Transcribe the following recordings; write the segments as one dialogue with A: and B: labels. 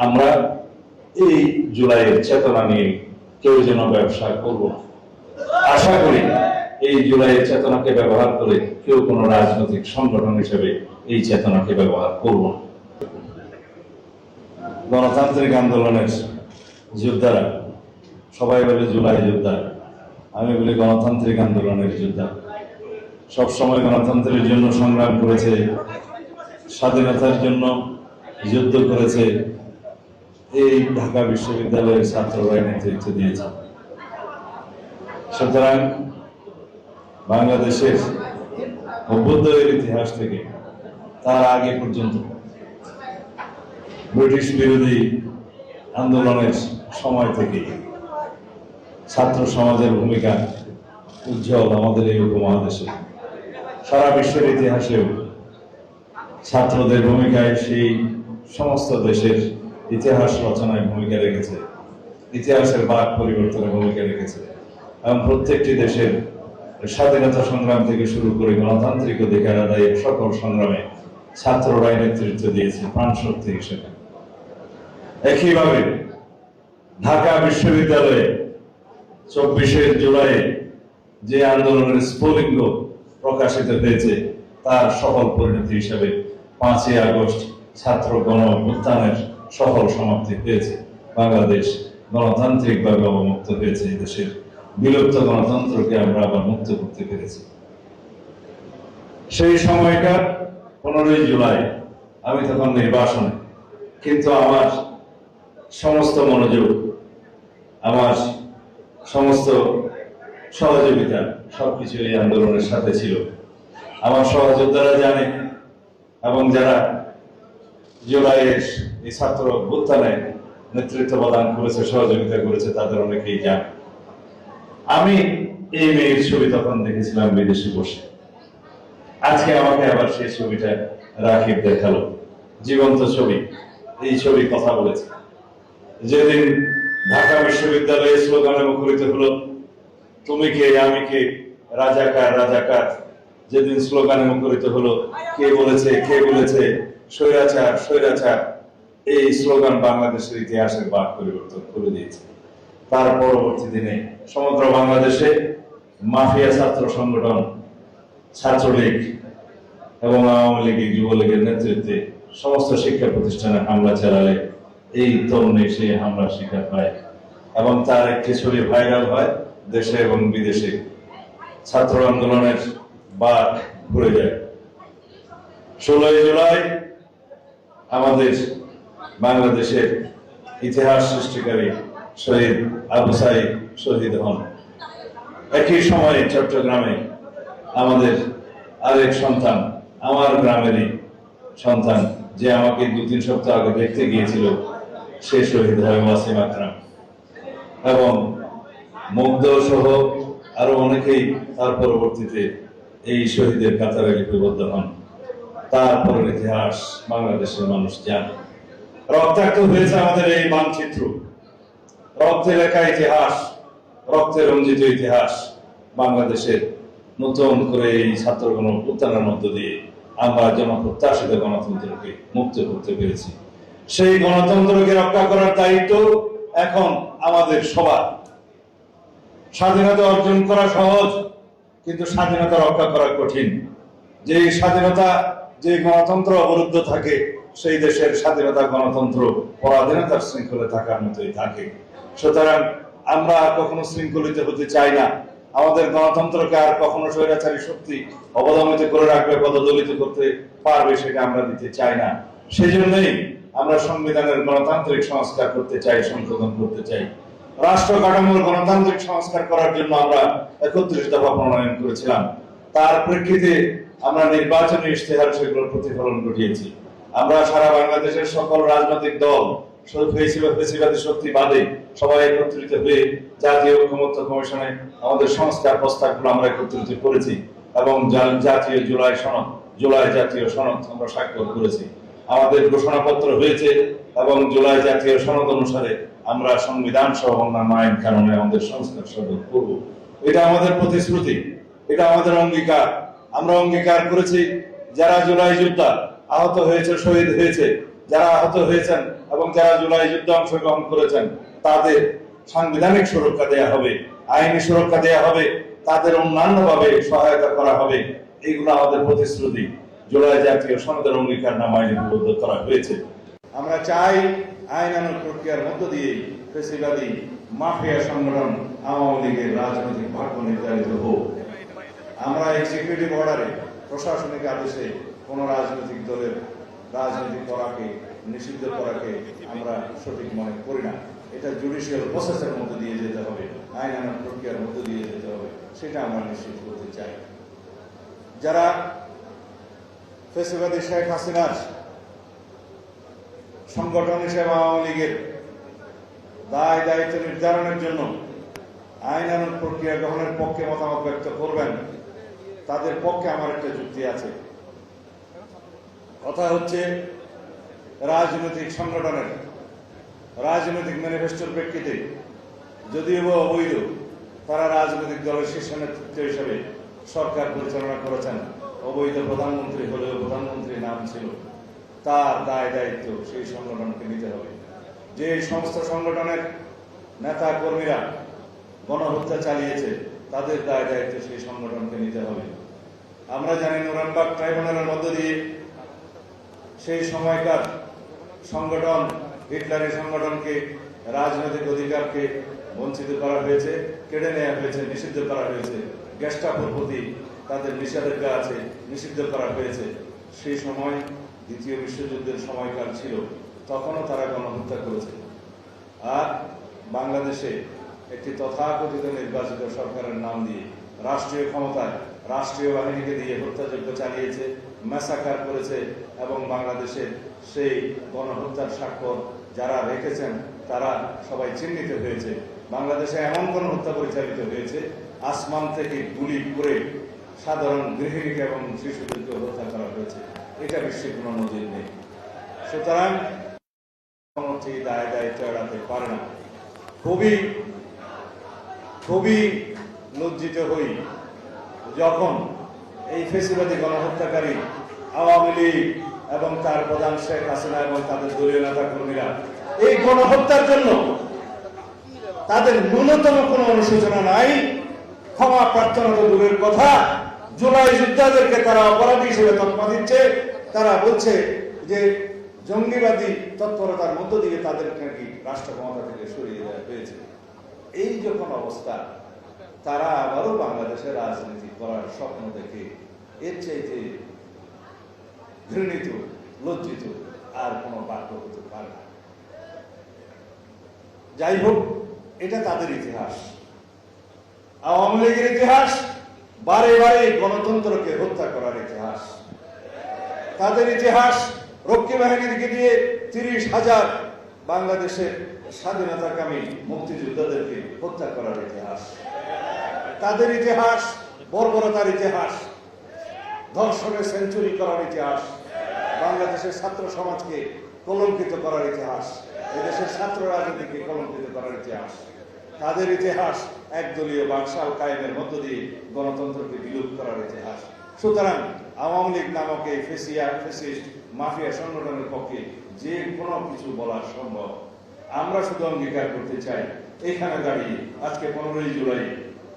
A: আমরা এই জুলাইয়ের চেতনা নিয়ে কেউ যেন ব্যবসা করব না। আশা করি এই জুলাইয়ের চেতনাকে ব্যবহার করে কেউ কোনো রাজনৈতিক সংগঠন হিসেবে এই চেতনাকে ব্যবহার করব না। গণতান্ত্রিক আন্দোলনের যোদ্ধারা সবাই বলে জুলাই যোদ্ধা, আমি বলি গণতান্ত্রিক আন্দোলনের যোদ্ধা। সবসময় গণতন্ত্রের জন্য সংগ্রাম করেছে, স্বাধীনতার জন্য যুদ্ধ করেছে। এই ঢাকা বিশ্ববিদ্যালয়ের ছাত্ররাই নেতৃত্ব দিয়েছে। সুতরাং বাংলাদেশের অভ্যুদয়ের ইতিহাস থেকে তার আগে পর্যন্ত ব্রিটিশ বিরোধী আন্দোলনের সময় থেকে ছাত্র সমাজের ভূমিকা উজ্জ্বল। আমাদের এই উপমহাদেশে সারা বিশ্বের ইতিহাসেও ছাত্রদের ভূমিকায় সেই সমস্ত দেশের ইতিহাস রচনায় ভূমিকা রেখেছে, ইতিহাসের বাক পরিবর্তনে ভূমিকা রেখেছে এবং প্রত্যেকটি দেশের স্বাধীনতা সংগ্রাম থেকে শুরু করে গণতান্ত্রিক অধিকার আদায়ের সকল সংগ্রামে ছাত্ররাই নেতৃত্ব দিয়েছে প্রাণ শক্তি হিসেবে। একইভাবে ঢাকা বিশ্ববিদ্যালয়ে 24শে জুলাই যে আন্দোলনের স্ফুলিঙ্গ প্রকাশিত হয়েছে তার সফল পরিণতি হিসেবে 5ই আগস্ট ছাত্র গণ অভ্যুত্থানের সফল সমাপ্তি হয়েছে। বাংলাদেশ গণতান্ত্রিকভাবে অবমুক্ত হয়েছে। দেশের বিলুপ্ত গণতন্ত্রকে আমরা আবার মুক্ত করতে পেরেছি। সেই সময়কার 15ই জুলাই আমি তখন নির্বাসনে, কিন্তু আমার সমস্ত মনোযোগ, আমার সমস্ত সহযোগিতা সবকিছু এই আন্দোলনের সাথে ছিল। আমার সহযোদ্ধারা জানে এবং যারা জুলাইয়ের এই ছাত্র অভ্যুত্থানে নেতৃত্ব প্রদান করেছে, সহযোগিতা করেছে, তাদের অনেকেই জানে। আমি এই মেয়ের ছবি তখন দেখেছিলাম বিদেশে বসে। আজকে আমাকে আবার সেই ছবিটা রাকিব দেখালো, জীবন্ত ছবি। এই ছবি কথা বলেছে। যেদিন ঢাকা বিশ্ববিদ্যালয়ে স্লোগানে মুখরিত হলো তুমি কে আমি কে, রাজাকার রাজাকার, যেদিন স্লোগানে মুখরিত হলো কে বলেছে স্বৈরাচার স্বৈরাচার, এই স্লোগান বাংলাদেশের ইতিহাসের বাক পরিবর্তন করে দিয়েছে। তার পরবর্তী দিনে সমগ্র বাংলাদেশে মাফিয়া ছাত্র সংগঠন, ছাত্রলীগ এবং আওয়ামী লীগ, যুবলীগের নেতৃত্বে সমস্ত শিক্ষা প্রতিষ্ঠানে হামলা চালালে এই তরুণী সেই হামলার শিকার হয় এবং তার একটি ছবি ভাইরাল হয় দেশে এবং বিদেশে। ছাত্র আন্দোলনের বাক ঘুরে যায়। 16ই জুলাই আমাদের বাংলাদেশের ইতিহাস সৃষ্টিকারী শহীদ আবু সাইদ শহীদ হন। একই সময়ে চট্টগ্রামে আমাদের আরেক সন্তান, আমার গ্রামেরই সন্তান, যে আমাকে 2-3 সপ্তাহ আগে দেখতে গিয়েছিল, সে শহীদ হয় ওয়াসিম আকরাম। এবং মুগ্ধ সহ আরো অনেকেই তার পরবর্তীতে এই শহীদের কাতারে লিপিবদ্ধ হন। তারপরের ইতিহাস বাংলাদেশের মানুষ জানে। রক্তাক্ত হয়েছে আমাদের এই মানচিত্র, রক্তে লেখা ইতিহাস, রক্তে রঞ্জিত ইতিহাস। বাংলাদেশের নতুন করে এই ছাত্র গণ অভ্যুত্থানের মধ্য দিয়ে আমরা জনপ্রত্যাশিত গণতন্ত্রকে মুক্ত করতে পেরেছি। সেই গণতন্ত্রকে রক্ষা করার দায়িত্ব এখন আমাদের সবার। স্বাধীনতা অর্জন করা সহজ, কিন্তু স্বাধীনতা রক্ষা করা কঠিন। যে স্বাধীনতা, যে গণতন্ত্র অবরুদ্ধ থাকে, সেই দেশের স্বাধীনতা গণতন্ত্র পরাধীনতার শৃঙ্খলে থাকার মতোই থাকে। সুতরাং আমরা কখনো শৃঙ্খলিত হতে চাই না। আমাদের গণতন্ত্রকে আর কখনো স্বৈরাচারী শক্তি অবদমিত করে রাখবে, পদদলিত করতে পারবে, সেটা আমরা দিতে চাই না। সেই জন্যই আমরা সংবিধানের গণতান্ত্রিক সংস্কার করতে চাই, সংশোধন করতে চাই। রাষ্ট্র কাঠামোর গণতান্ত্রিক সংস্কার করার জন্য আমরা 31 দফা প্রণয়ন করেছিলাম। তার প্রেক্ষিতে আমরা নির্বাচনী ইশতেহার সেগুলোর প্রতিফলন ঘটিয়েছি। আমরা সারা বাংলাদেশের সকল রাজনৈতিক দল, ফেসিবাদী শক্তি বাদে সবাই একত্রিত হয়ে জাতীয় ঐকমত্য কমিশনে আমাদের সংস্কার প্রস্তাবগুলো আমরা একত্রিত করেছি এবং জাতীয় জুলাই জাতীয় সনদ আমরা স্বাক্ষর করেছি। আমাদের ঘোষণাপত্র হয়েছে এবং জুলাই জাতীয় সনদ অনুসারে আমরা সংবিধান সহ অন্যান্য আইন কানুনে আমাদের সংস্কার সাধন করব। এটা আমাদের প্রতিশ্রুতি, এটা আমাদের অঙ্গীকার। আমরা অঙ্গীকার করেছি যারা জুলাই যোদ্ধা আহত হয়েছে, শহীদ হয়েছে, যারা আহত হয়েছেন এবং যারা জুলাই যুদ্ধে অংশগ্রহণ করেছেন তাদের সাংবিধানিক সুরক্ষা দেয়া হবে, আইনি সুরক্ষা দেয়া হবে, তাদের অন্যান্যভাবে সহায়তা করা হবে। এইগুলো আমাদের প্রতিশ্রুতি জুলাই জাতীয় সনদের অঙ্গীকারনামায় লিপিবদ্ধ করা হয়েছে। আমরা চাই আইনানুগ প্রক্রিয়ার মধ্য দিয়ে ফ্যাসিবাদী মাফিয়া সংগঠন আওয়ামী লীগের রাজনৈতিক ভাগ্য নির্ধারিত হোক। আমরা এক্সিকিউটিভ অর্ডারে প্রশাসনিক আদেশে কোন রাজনৈতিক দলের রাজনৈতিক করাকে নিষিদ্ধ করাকে আমরা সঠিক মনে করি না। এটা জুডিশিয়াল প্রসেসের মধ্যে দিয়ে যেতে হবে, আইনানুগ প্রক্রিয়ার মধ্যে দিয়ে যেতে হবে, সেটা আমরা নিশ্চিত করতে চাই। যারা ফ্যাসিবাদী শেখ হাসিনার সংগঠন হিসেবে আওয়ামী লীগের দায় দায়িত্ব নির্ধারণের জন্য আইনানুগ প্রক্রিয়া গ্রহণের পক্ষে মতামত ব্যক্ত করবেন, তাদের পক্ষে আমার একটা যুক্তি আছে। কথা হচ্ছে রাজনৈতিক সংগঠনের রাজনৈতিক ম্যানিফেস্টোর প্রেক্ষিতে যদিও অবৈধ, তারা রাজনৈতিক দলের শীর্ষ নেতৃত্ব হিসেবে সরকার পরিচালনা করেছেন, অবৈধ প্রধানমন্ত্রী হলেও প্রধানমন্ত্রী নাম ছিল, তার দায় দায়িত্ব সেই সংগঠনকে নিতে হবে। যে সমস্ত সংগঠনের নেতা কর্মীরা গণহত্যা চালিয়েছে তাদের দায় দায়িত্ব সেই সংগঠনকে নিতে হবে। আমরা জানি নুরেমবার্গ ট্রাইব্যুনালের মধ্য দিয়ে সেই সময়কার সংগঠন, হিটলারি সংগঠনকে রাজনৈতিক অধিকারকে বঞ্চিত করা হয়েছে, কেড়ে নেওয়া হয়েছে, নিষিদ্ধ করা হয়েছে। গেস্টাপোর প্রতি তাদের নিষেধাজ্ঞা আছে, নিষিদ্ধ করা হয়েছে। সেই সময় দ্বিতীয় বিশ্বযুদ্ধের সময়কাল ছিল, তখনও তারা গণহত্যা করেছে। আর বাংলাদেশে একটি তথাকথিত নির্বাচিত সরকারের নাম দিয়ে রাষ্ট্রীয় ক্ষমতায় রাষ্ট্রীয় বাহিনীকে দিয়ে হত্যাযজ্ঞ চালিয়েছে, ম্যাসাকার করেছে এবং বাংলাদেশে সেই গণহত্যার স্বাক্ষর যারা রেখেছেন তারা সবাই চিহ্নিত হয়েছে। বাংলাদেশে এমন কোন হত্যা পরিচালিত হয়েছে আসমান থেকে গুলি করে সাধারণ গৃহিণীকে এবং শিশুদেরকে হত্যা করা হয়েছে, এটা বিশ্বে কোনো নজির নেই। সুতরাং দায় দায়িত্ব এড়াতে পারে না। খুবই লজ্জিত হই যখন এই ফ্যাসিবাদী গণহত্যাকারী আওয়ামী লীগ এবং তার প্রধান শেখ হাসিনা এবং তাদের দলীয় নেতা কর্মীরা এই গণহত্যার জন্য তাদের ন্যূনতম কোনো অনুশোচনা নাই, ক্ষমা প্রার্থনা তো দূরের কথা, জুলাই যোদ্ধাদেরকে তারা অপরাধী হিসেবে তকমা দিচ্ছে। তারা বলছে যে জঙ্গিবাদী তৎপরতার মধ্য দিয়ে তাদেরকে নাকি রাষ্ট্র ক্ষমতা থেকে সরিয়ে দেওয়া হয়েছে। এই যখন অবস্থা, তারা আবারও বাংলাদেশের রাজনীতি করার স্বপ্ন দেখে এর চাইতে ঘৃণিত, লজ্জিত আর কোনো বাক্য হতে পারে না। যাই হোক, এটা তাদের ইতিহাস। আওয়ামী লীগের ইতিহাস বারে বারে গণতন্ত্রকে হত্যা করার ইতিহাস। তাদের ইতিহাস রক্ষী বাহিনীকে দিয়ে 30,000 বাংলাদেশের স্বাধীনতাকামী মুক্তিযোদ্ধাদেরকে হত্যা করার ইতিহাস। তাদের ইতিহাস বর্বরতার ইতিহাস, ধর্ষণের সেঞ্চুরি করার ইতিহাস, বাংলাদেশের ছাত্র সমাজকে কলঙ্কিত করার ইতিহাস, এদেশের ছাত্র রাজনীতিকে কলঙ্কিত করার ইতিহাস। তাদের ইতিহাস একদলীয় বাকশাল কায়েমের মধ্য দিয়ে গণতন্ত্রকে বিলুপ করার ইতিহাস। সুতরাং আওয়ামী লীগ নামক এই ফ্যাসিস্ট মাফিয়া সংগঠনের পক্ষে যে কোনো কিছু বলা সম্ভব। আমরা শুধু অঙ্গীকার করতে চাই, এখানে দাঁড়িয়ে আজকে 15ই জুলাই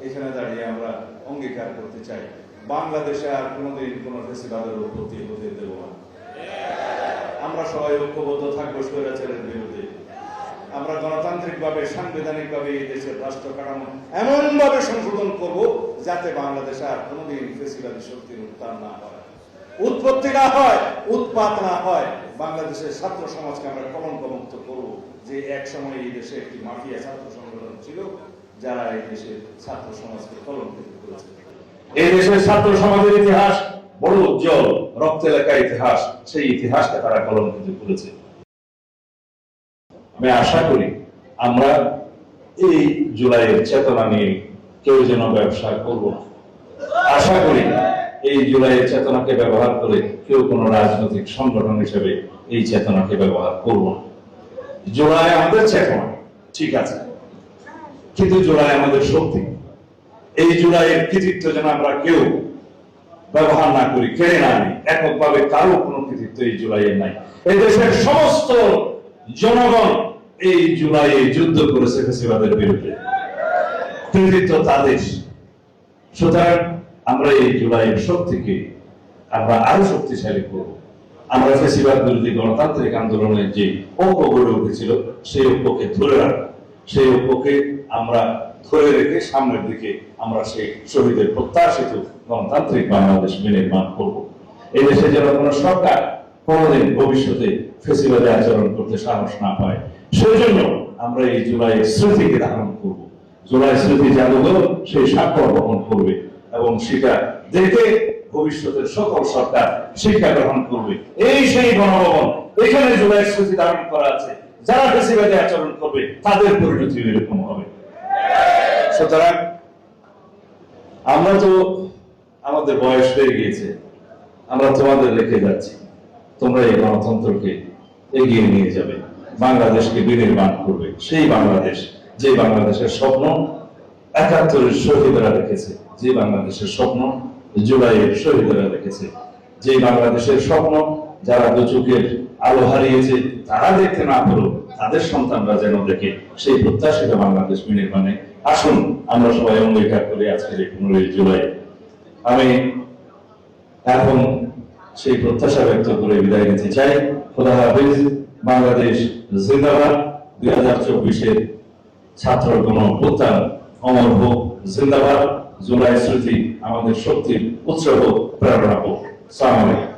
A: এখানে দাঁড়িয়ে আমরা অঙ্গীকার করতে চাই, বাংলাদেশে আর কোনোদিন কোনো ফ্যাসিবাদের উৎপত্তি হতে দেব না। আমরা সবাই ঐক্যবদ্ধ থাকবো স্বৈরাচারের বিরুদ্ধে। আমরা গণতান্ত্রিকভাবে, সাংবিধানিকভাবে এই দেশের রাষ্ট্র কাঠামো এমন ভাবে সংশোধন করব যাতে বাংলাদেশে আর কোনোদিন ফ্যাসিবাদী শক্তির উত্থান না হয়, উৎপত্তি না হয়, উৎপাত না হয়। বাংলাদেশের ছাত্র সমাজকে আমরা কলঙ্কমুক্ত করব, যে এক সময় এই দেশে একটি মাফিয়া ছাত্র সংগঠন ছিল যারা এই দেশের ছাত্র সমাজকে কলঙ্কিত করেছে। এই দেশের ছাত্র সমাজের ইতিহাস বড় উজ্জ্বল, রক্তে লেখা ইতিহাস, সেই ইতিহাসকে তারা কলঙ্কিত করেছে। আমি আশা করি আমরা এই জুলাইয়ের চেতনা নিয়ে কেউ যেন ব্যবসা করব না। আশা করি এই জুলাইয়ের চেতনাকে ব্যবহার করে কেউ কোনো রাজনৈতিক সংগঠন হিসেবে এই চেতনাকে ব্যবহার করব না। জুলাই আমাদের চেতনা ঠিক আছে, কিন্তু জুলাই আমাদের শক্তি। এই জুলাইয়ের কৃতিত্ব যেন আমরা কেউ ব্যবহার না করি, কেড়ে না নিই, এককভাবে কারো কোনো কৃতিত্ব এই জুলাইয়ের নাই। এই দেশের সমস্ত জনগণ এই জুলাইয়ে যুদ্ধ করেছে ফ্যাসিবাদের বিরুদ্ধে, কৃতিত্ব তাদের। সুতরাং আমরা এই জুলাইয়ের শক্তিকে আমরা আরো শক্তিশালী করব। আমরা ফ্যাসিবাদ বিরোধী গণতান্ত্রিক আন্দোলনের যে ঐক্য গড়ে উঠেছিল সেই ঐক্যকে ধরে রাখবো, সেই ঐক্যকে আমরা ধরে রেখে সামনের দিকে আমরা সেই শহীদের প্রত্যাশিত গণতান্ত্রিক বাংলাদেশ বিনির্মাণ করব। এই দেশে যেন কোনো সরকার কোনোদিন ভবিষ্যতে ফ্যাসিবাদে আচরণ করতে সাহস না পায়, সেই জন্য আমরা এই জুলাইয়ের স্মৃতিকে ধারণ করব। জুলাই স্মৃতি জাদুঘর সেই স্বাক্ষর বহন করবে এবং সেটা দেখে ভবিষ্যতের সকল সরকার শিক্ষা গ্রহণ করবে। এই সেই গণভবন, এখানে জুলাই স্মৃতি ধারণ করা আছে। যারা ফ্যাসিবাদে আচরণ করবে তাদের পরিণতি এরকম হবে। সুতরাং আমরা তো আমাদের বয়স হয়ে গিয়েছে, আমরা তোমাদের রেখে যাচ্ছি, তোমরা এই গণতন্ত্রকে এগিয়ে নিয়ে যাবে, বাংলাদেশকে বিনির্মাণ করবে। সেই বাংলাদেশ, যে বাংলাদেশের স্বপ্ন ৭১-এর শহীদরা দেখেছে, যে বাংলাদেশের স্বপ্ন জুলাইয়ের শহীদরা দেখেছে, যে বাংলাদেশের স্বপ্ন যারা দু চোখের আলো হারিয়েছে তারা দেখতে না পেল, তাদের সন্তানরা যেন দেখে, সেই প্রত্যাশিত বাংলাদেশ বিনির্মাণে আসুন আমরা সবাই অঙ্গীকার করি আজকের এই 15 জুলাই। আমি এখন সেই প্রত্যাশা ব্যক্ত করে বিদায় নিতে চাই। খোদা হাফেজ। বাংলাদেশ জিন্দাবাদ। 2024-এর ছাত্র গণঅভ্যুত্থান অমর হোক, জিন্দাবাদ। জুলাই স্মৃতি আমাদের শক্তির উৎস হোক, প্রেরণা হোক। আসসালামু আলাইকুম।